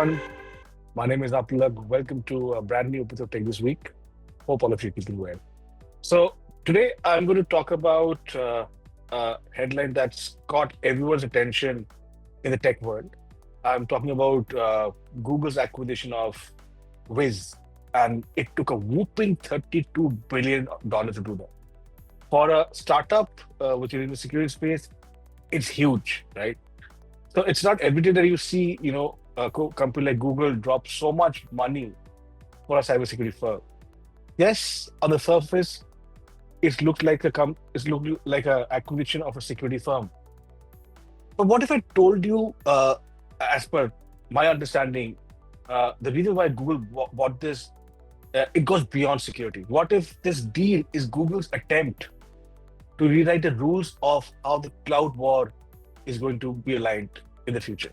everyone. My name is Abdullah. Welcome to a brand new episode of Tech This Week. Hope all of you keeping well. So today I'm going to talk about a headline that's caught everyone's attention in the tech world. I'm talking about Google's acquisition of Wiz, and it took a whooping $32 billion to do that. For a startup which is in the security space, it's huge, right? So it's not every day that you see, a company like Google drop so much money for a cybersecurity firm. Yes, on the surface, it's looked like a acquisition of a security firm. But what if I told you, as per my understanding, the reason why Google bought this, it goes beyond security. What if this deal is Google's attempt to rewrite the rules of how the cloud war is going to be aligned in the future?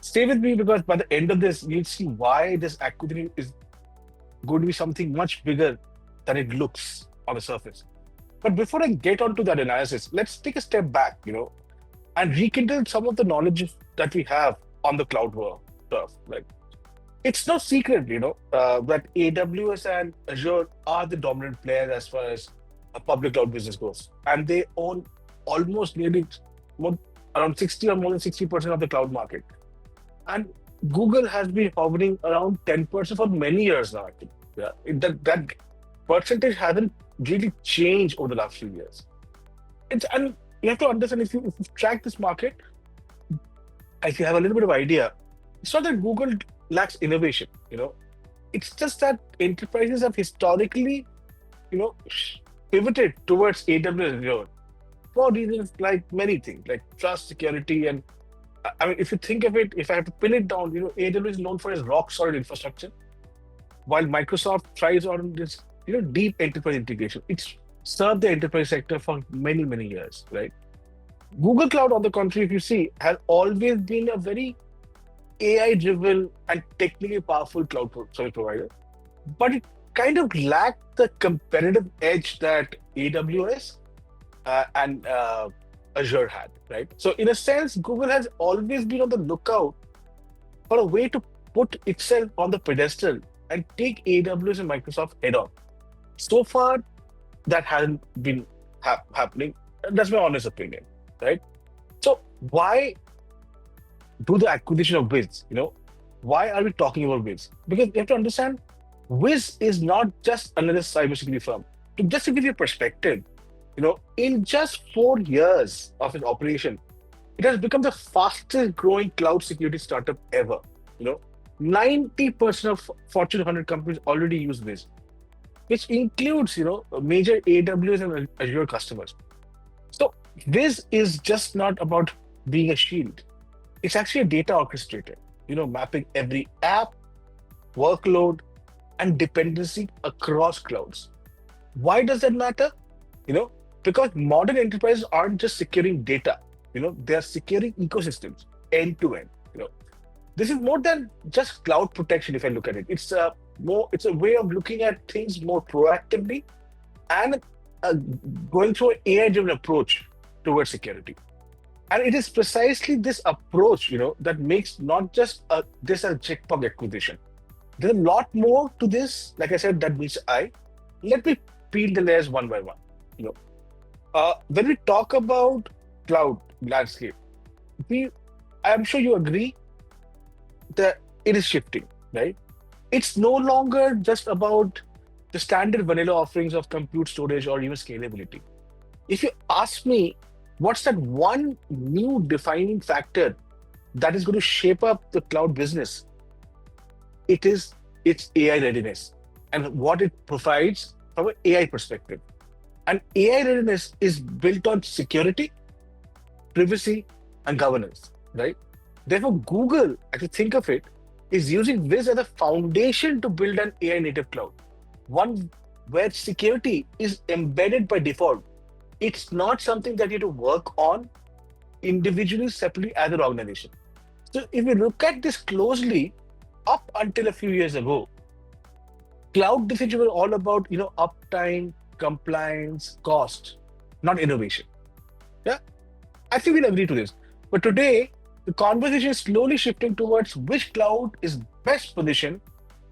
Stay with me, because by the end of this, you'll see why this acquisition is going to be something much bigger than it looks on the surface. But before I get onto that analysis, let's take a step back, and rekindle some of the knowledge that we have on the cloud war stuff. Like, it's no secret, that AWS and Azure are the dominant players as far as a public cloud business goes, and they own almost nearly around 60 or more than 60% of the cloud market. And Google has been hovering around 10% for many years now, I think. Yeah, that percentage hasn't really changed over the last few years. And you have to understand, if you track this market, if you have a little bit of idea, it's not that Google lacks innovation. It's just that enterprises have historically, pivoted towards AWS and Azure for reasons like many things, like trust, security, and I mean, if you think of it, if I have to pin it down, AWS is known for its rock solid infrastructure, while Microsoft thrives on this, deep enterprise integration. It's served the enterprise sector for many, many years, right? Google Cloud, on the contrary, if you see, has always been a very AI-driven and technically powerful cloud service provider, but it kind of lacked the competitive edge that AWS and Azure had, right? So in a sense, Google has always been on the lookout for a way to put itself on the pedestal and take AWS and Microsoft head on. So far, that hasn't been happening. That's my honest opinion, right? So why do the acquisition of Wiz? Why are we talking about Wiz? Because you have to understand, Wiz is not just another cybersecurity firm. Just to give you a perspective, in just 4 years of its operation, it has become the fastest growing cloud security startup ever. 90% of Fortune 100 companies already use Wiz, which includes, major AWS and Azure customers. So Wiz is just not about being a shield. It's actually a data orchestrator, mapping every app, workload, and dependency across clouds. Why does that matter? Because modern enterprises aren't just securing data, they are securing ecosystems end to end. This is more than just cloud protection. If I look at it, it's a way of looking at things more proactively and going through an AI-driven approach towards security. And it is precisely this approach, that makes not just this a checkbox acquisition. There's a lot more to this. Like I said, that meets eye. Let me peel the layers one by one. When we talk about cloud landscape, I'm sure you agree that it is shifting, right? It's no longer just about the standard vanilla offerings of compute, storage, or even scalability. If you ask me, what's that one new defining factor that is going to shape up the cloud business? It's AI readiness and what it provides from an AI perspective. And AI readiness is built on security, privacy, and governance, right? Therefore, Google, if you think of it, is using Wiz as a foundation to build an AI native cloud, one where security is embedded by default. It's not something that you have to work on individually, separately as an organization. So if you look at this closely, up until a few years ago, cloud decisions were all about, uptime, compliance, cost, not innovation. Yeah, I think we'll agree to this. But today, The conversation is slowly shifting towards which cloud is best positioned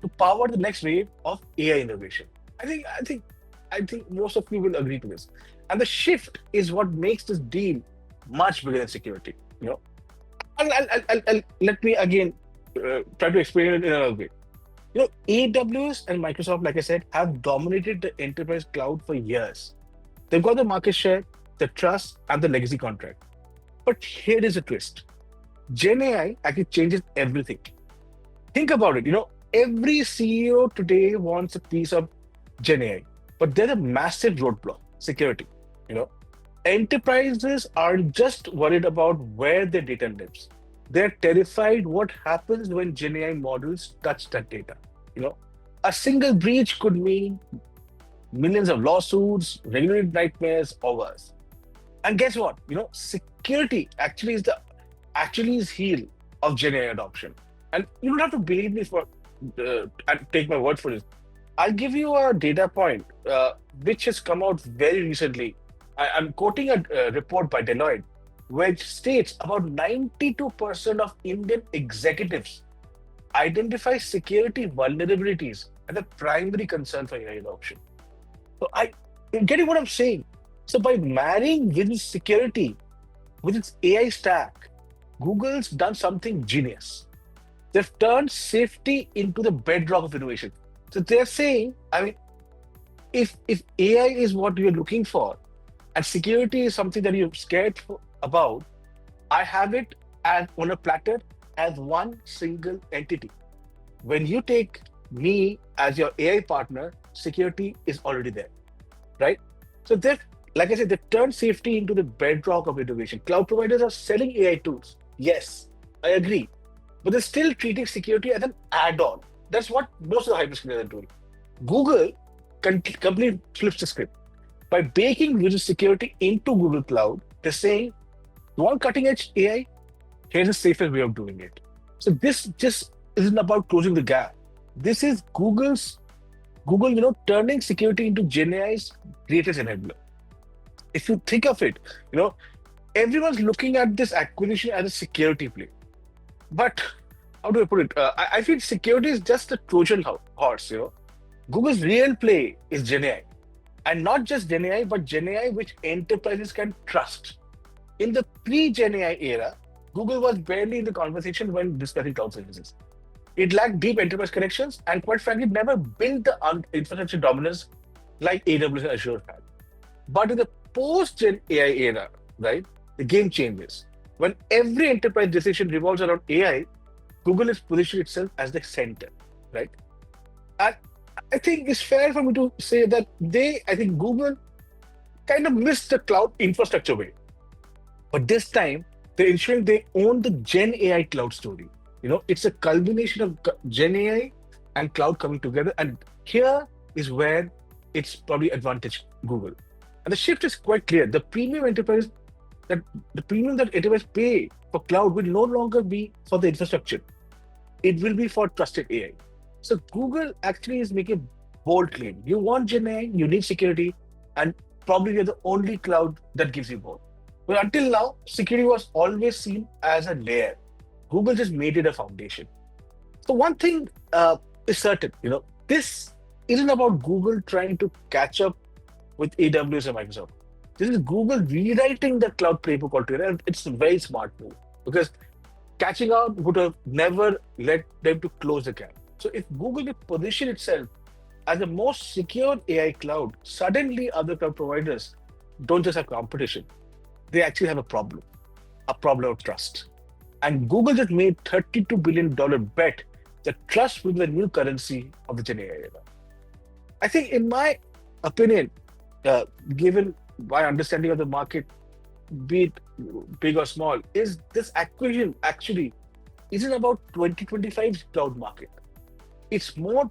to power the next wave of AI innovation. I think, I think, I think most of you will agree to this. And the shift is what makes this deal much bigger than security. You know, let me again try to explain it in another way. AWS and Microsoft, like I said, have dominated the enterprise cloud for years. They've got the market share, the trust, and the legacy contract. But here is a twist. Gen AI actually changes everything. Think about it. Every CEO today wants a piece of Gen AI, but there's a massive roadblock: security. You know, enterprises aren't just worried about where their data lives. They're terrified what happens when Gen AI models touch that data. You know, a single breach could mean millions of lawsuits, regulatory nightmares, or worse. And guess what? Security actually is heel of Gen AI adoption. And you don't have to believe me and take my word for this. I'll give you a data point which has come out very recently. I'm quoting a report by Deloitte, which states about 92% of Indian executives identify security vulnerabilities as a primary concern for AI adoption. So you're getting what I'm saying. So by marrying with security, with its AI stack, Google's done something genius. They've turned safety into the bedrock of innovation. So they're saying, if AI is what you're looking for, and security is something that you're scared about, I have it on a platter as one single entity. When you take me as your AI partner, security is already there, right? So like I said, they turn safety into the bedrock of innovation. Cloud providers are selling AI tools. Yes, I agree. But they're still treating security as an add-on. That's what most of the hyperscalers are doing. Google completely flips the script. By baking user security into Google Cloud, they're saying, you want cutting-edge AI? Here's the safest way of doing it. So this just isn't about closing the gap. This is Google, turning security into Gen AI's greatest enabler. If you think of it, everyone's looking at this acquisition as a security play. But how do I put it? I feel security is just the Trojan horse. Google's real play is Gen AI, and not just Gen AI, but Gen AI which enterprises can trust. In the pre-Gen AI era, Google was barely in the conversation when discussing cloud services. It lacked deep enterprise connections, and quite frankly, never built the infrastructure dominance like AWS and Azure had. But in the post-Gen AI era, right, the game changes. When every enterprise decision revolves around AI, Google has positioned itself as the center, right? And I think it's fair for me to say that Google kind of missed the cloud infrastructure way. But this time, they're ensuring they own the Gen AI cloud story. It's a culmination of Gen AI and cloud coming together. And here is where it's probably advantage Google. And the shift is quite clear. The premium that enterprise pay for cloud will no longer be for the infrastructure. It will be for trusted AI. So Google actually is making a bold claim. You want Gen AI, you need security, and probably you're the only cloud that gives you both. But until now, security was always seen as a layer. Google just made it a foundation. So one thing is certain, this isn't about Google trying to catch up with AWS and Microsoft. This is Google rewriting the cloud playbook altogether, and it's a very smart move because catching up would have never led them to close the gap. So if Google will position itself as the most secure AI cloud, suddenly other cloud providers don't just have competition. They actually have a problem of trust. And Google just made $32 billion bet that trust will be the new currency of the Gen AI era. I think, in my opinion, given my understanding of the market, be it big or small, is this acquisition actually isn't about 2025's cloud market. It's more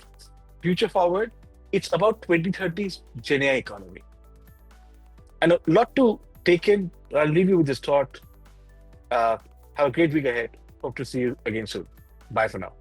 future forward. It's about 2030's Gen AI economy. And a lot to take in. I'll leave you with this thought. Have a great week ahead. Hope to see you again soon. Bye for now.